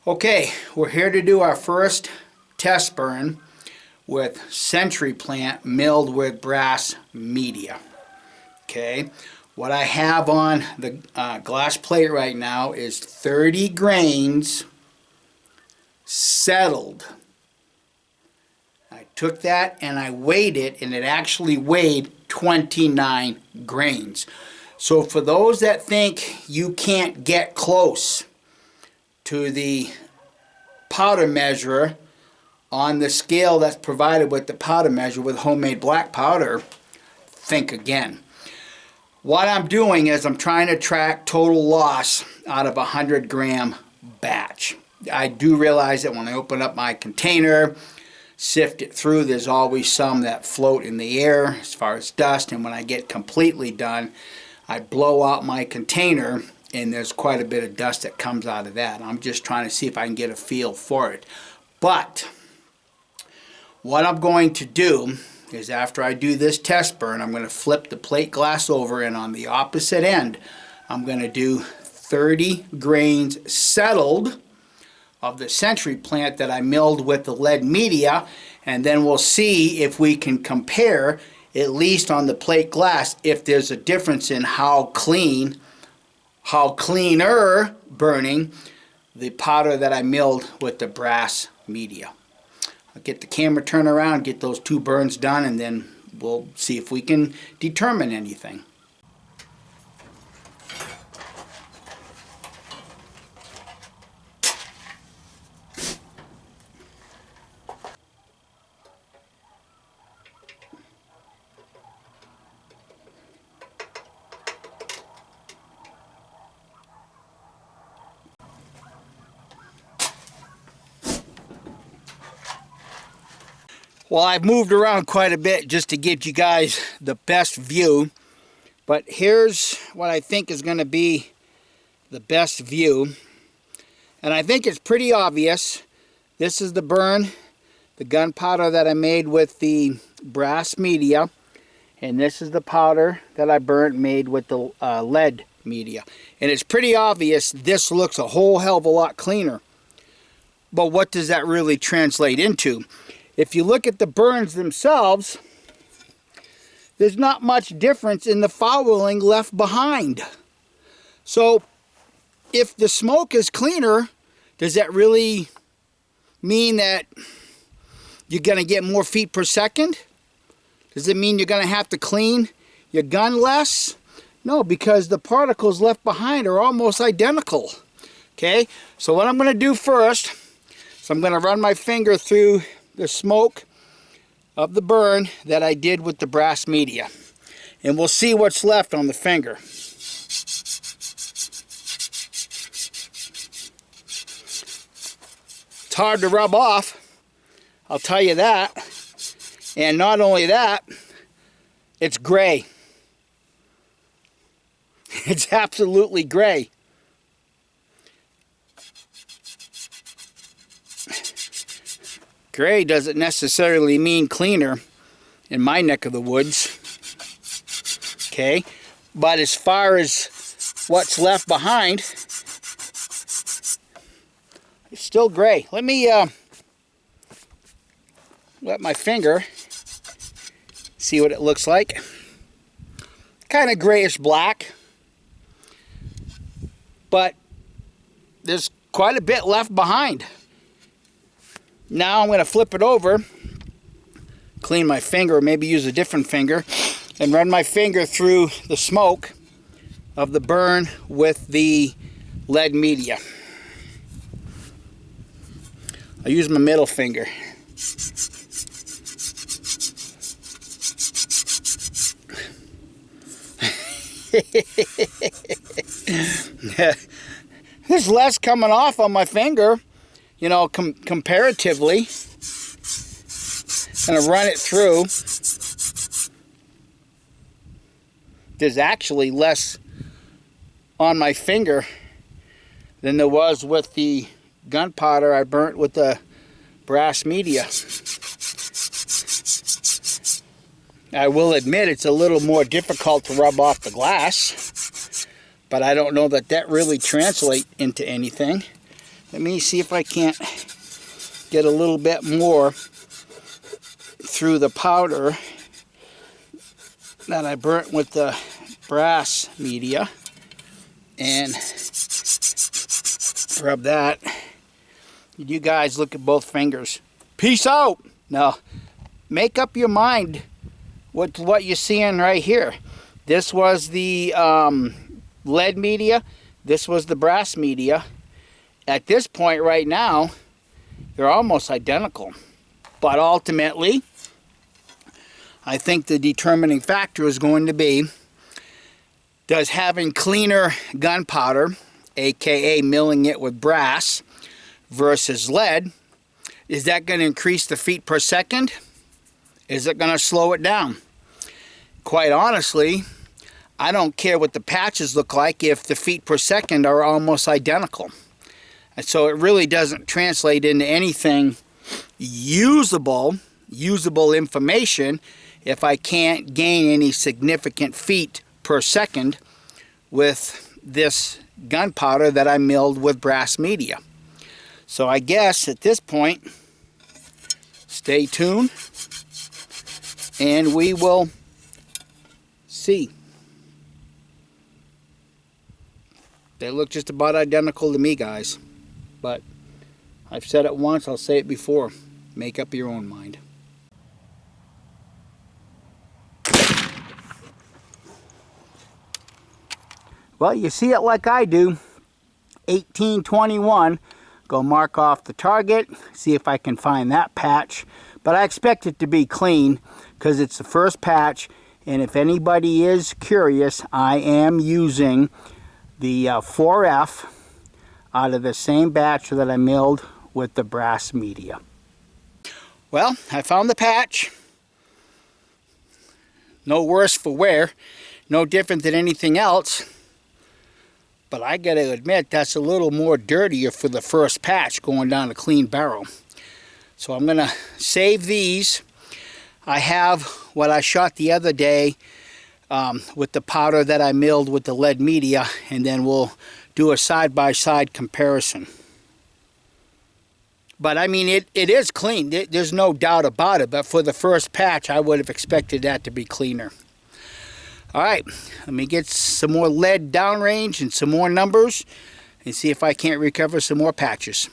Okay, we're here to do our first test burn with century plant milled with brass media. Okay, what I have on the glass plate right now is 30 grains settled. I took that and I weighed it, and it actually weighed 29 grains. So for those that think you can't get close to the powder measure on the scale that's provided with the powder measure with homemade black powder, think again. What I'm doing is I'm trying to track total loss out of a 100-gram batch. I do realize that when I open up my container, sift it through, there's always some that float in the air as far as dust, and when I get completely done, I blow out my container and there's quite a bit of dust that comes out of that. I'm just trying to see if I can get a feel for it. But what I'm going to do is, after I do this test burn, I'm going to flip the plate glass over, and on the opposite end I'm going to do 30 grains settled of the century plant that I milled with the lead media, and then we'll see if we can compare, at least on the plate glass, if there's a difference in how cleaner burning the powder that I milled with the brass media. I'll get the camera turned around, get those two burns done, and then we'll see if we can determine anything. Well, I've moved around quite a bit just to give you guys the best view, but here's what I think is going to be the best view, and I think it's pretty obvious. This is the burn, the gunpowder that I made with the brass media, and this is the powder that I burnt made with the lead media. And it's pretty obvious this looks a whole hell of a lot cleaner. But what does that really translate into? If you look at the burns themselves, there's not much difference in the fouling left behind. So if the smoke is cleaner, does that really mean that you're going to get more feet per second? Does it mean you're going to have to clean your gun less? No, because the particles left behind are almost identical. Okay, so what I'm going to do first is I'm going to run my finger through the smoke of the burn that I did with the brass media, and we'll see what's left on the finger. It's hard to rub off, I'll tell you that. And not only that, it's gray. It's absolutely gray. Gray doesn't necessarily mean cleaner in my neck of the woods. Okay, but as far as what's left behind, it's still gray. Let me wet my finger, see what it looks like. Kind of grayish black, but there's quite a bit left behind. Now I'm going to flip it over, clean my finger, or maybe use a different finger, and run my finger through the smoke of the burn with the lead media. I'll use my middle finger. There's less coming off on my finger. You know, comparatively. I'm going to run it through. There's actually less on my finger than there was with the gunpowder I burnt with the brass media. I will admit it's a little more difficult to rub off the glass, but I don't know that that really translates into anything. Let me see if I can't get a little bit more through the powder that I burnt with the brass media, and rub that. You guys look at both fingers. Peace out. Now, make up your mind what you're seeing right here. This was the lead media. This was the brass media. At this point right now, they're almost identical. But ultimately, I think the determining factor is going to be, does having cleaner gunpowder, aka milling it with brass, versus lead, is that going to increase the feet per second? Is it going to slow it down? Quite honestly, I don't care what the patches look like if the feet per second are almost identical. And so it really doesn't translate into anything usable information if I can't gain any significant feet per second with this gunpowder that I milled with brass media. So I guess at this point, stay tuned and we will see. They look just about identical to me, guys. But I've said it once, I'll say it before. Make up your own mind. Well, you see it like I do. 1821. Go mark off the target, see if I can find that patch. But I expect it to be clean because it's the first patch. And if anybody is curious, I am using the 4F out of the same batch that I milled with the brass media. Well, I found the patch. No worse for wear. No different than anything else. But I gotta admit, that's a little more dirtier for the first patch going down a clean barrel. So I'm gonna save these. I have what I shot the other day with the powder that I milled with the lead media, and then we'll do a side-by-side comparison. But I mean, it is clean. There's no doubt about it. But for the first patch, I would have expected that to be cleaner. All right, let me get some more lead downrange and some more numbers and see if I can't recover some more patches.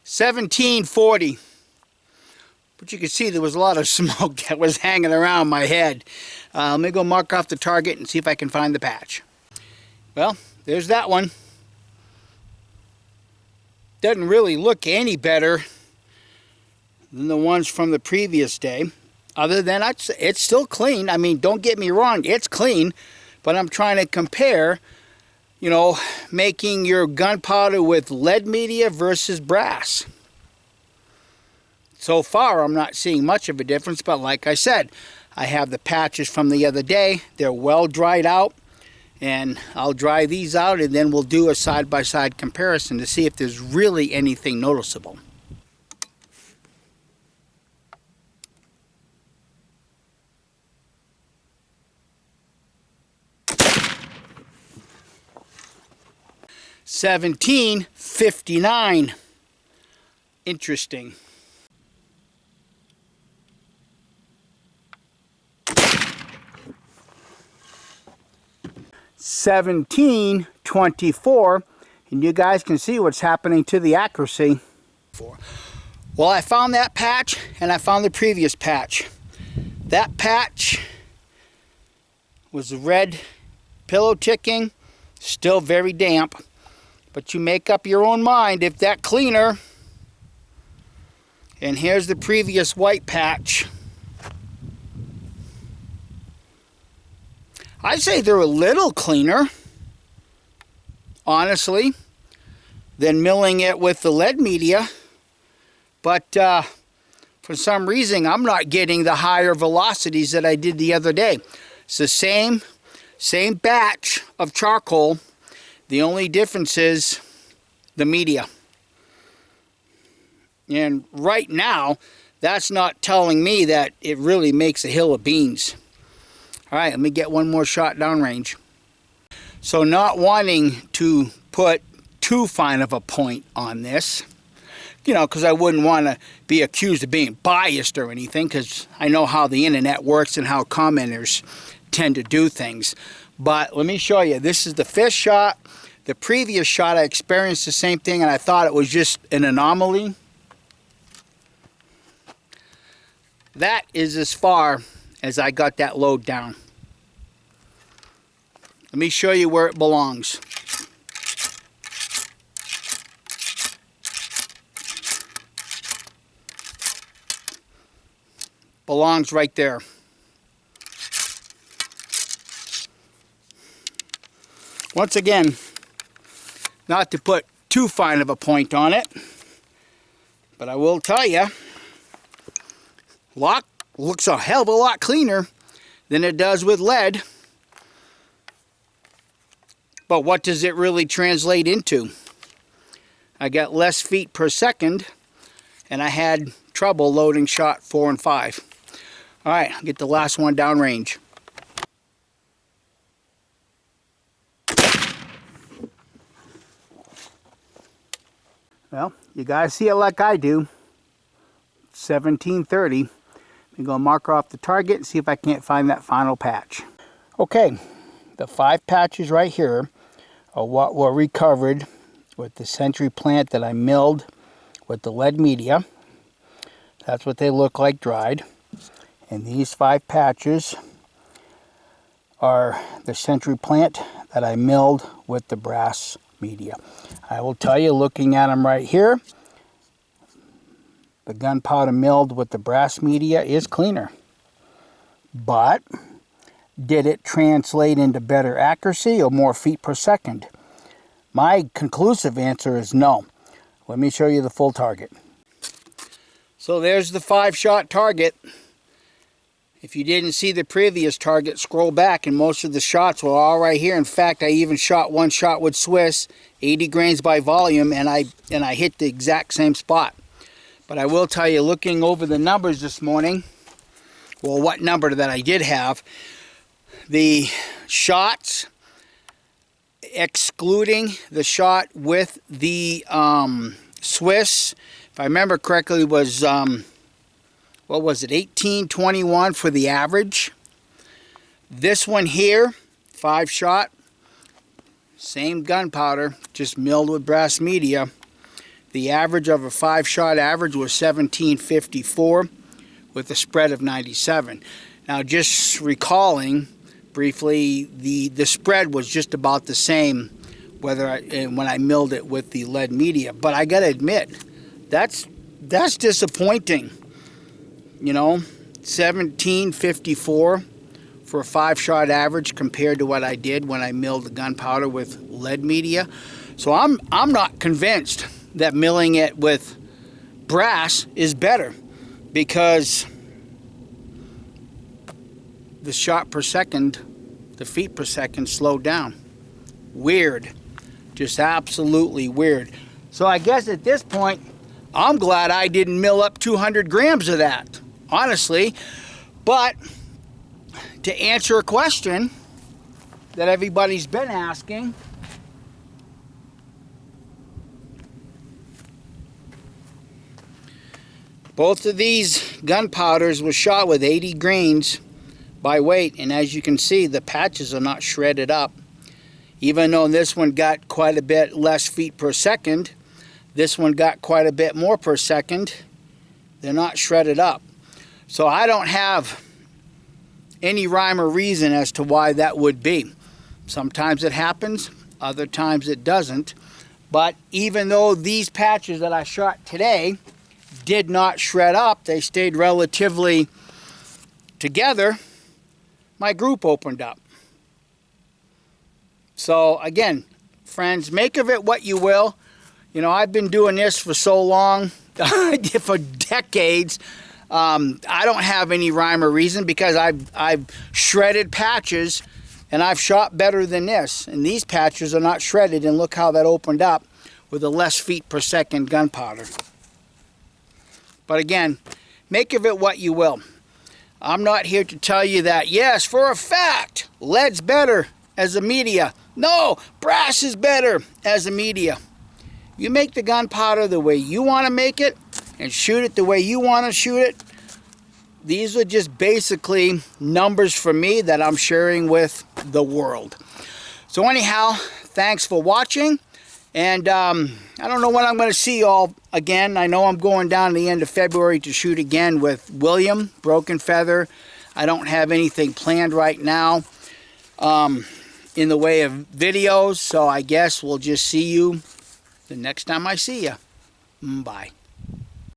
$17.40. But you can see there was a lot of smoke that was hanging around my head. Let me go mark off the target and see if I can find the patch. Well, there's that one. Doesn't really look any better than the ones from the previous day. Other than it's still clean. I mean, don't get me wrong, it's clean. But I'm trying to compare, you know, making your gunpowder with lead media versus brass. So far, I'm not seeing much of a difference. But like I said, I have the patches from the other day. They're well dried out. And I'll dry these out and then we'll do a side-by-side comparison to see if there's really anything noticeable. $17.59. Interesting. $17.24, and you guys can see what's happening to the accuracy. Well, I found that patch and I found the previous patch. That patch was red pillow ticking, still very damp, but you make up your own mind if that cleaner. And here's the previous white patch. I'd say they're a little cleaner, honestly, than milling it with the lead media. But for some reason, I'm not getting the higher velocities that I did the other day. It's the same batch of charcoal. The only difference is the media. And right now, that's not telling me that it really makes a hill of beans. All right, let me get one more shot downrange. So not wanting to put too fine of a point on this, you know, because I wouldn't want to be accused of being biased or anything, because I know how the internet works and how commenters tend to do things. But let me show you. This is the fifth shot. The previous shot I experienced the same thing, and I thought it was just an anomaly. That is as far as I got that load down. Let me show you where it belongs. Belongs right there. Once again, not to put too fine of a point on it, but I will tell you, looks a hell of a lot cleaner than it does with lead. But what does it really translate into? I got less feet per second, and I had trouble loading shot 4 and 5. All right, I'll get the last one downrange. Well, you guys see it like I do. 1730. I'm going to mark off the target and see if I can't find that final patch. Okay, the 5 patches right here are what were recovered with the century plant that I milled with the lead media. That's what they look like dried. And these 5 patches are the century plant that I milled with the brass media. I will tell you, looking at them right here, the gunpowder milled with the brass media is cleaner. But did it translate into better accuracy or more feet per second? My conclusive answer is no. Let me show you the full target. So there's the 5-shot target. If you didn't see the previous target, scroll back and most of the shots were all right here. In fact, I even shot one shot with Swiss, 80 grains by volume, and I hit the exact same spot. But I will tell you, looking over the numbers this morning, well, what number that I did have, the shots, excluding the shot with the Swiss, if I remember correctly, was what was it, 1821 for the average. This one here, 5-shot, same gunpowder, just milled with brass media. The average of a 5-shot average was 1754 with a spread of 97. Now, just recalling briefly, the spread was just about the same when I milled it with the lead media. But I got to admit, that's disappointing. You know, 1754 for a 5-shot average compared to what I did when I milled the gunpowder with lead media. So I'm not convinced that milling it with brass is better, because the shot per second, the feet per second slowed down. Weird. Just absolutely weird. So I guess at this point, I'm glad I didn't mill up 200 grams of that, honestly. But to answer a question that everybody's been asking, both of these gunpowders were shot with 80 grains by weight, and as you can see, the patches are not shredded up. Even though this one got quite a bit less feet per second, this one got quite a bit more per second. They're not shredded up. So I don't have any rhyme or reason as to why that would be. Sometimes it happens, other times it doesn't. But even though these patches that I shot today did not shred up, they stayed relatively together, my group opened up. So again, friends, make of it what you will. You know, I've been doing this for so long, for decades. I don't have any rhyme or reason, because I've shredded patches and I've shot better than this. And these patches are not shredded, and look how that opened up with a less feet per second gunpowder. But again, make of it what you will. I'm not here to tell you that, yes, for a fact, lead's better as a media. No, brass is better as a media. You make the gunpowder the way you want to make it and shoot it the way you want to shoot it. These are just basically numbers for me that I'm sharing with the world. So anyhow, thanks for watching. And I don't know when I'm going to see y'all again. I know I'm going down to the end of February to shoot again with William, Broken Feather. I don't have anything planned right now in the way of videos. So I guess we'll just see you the next time I see you. Bye.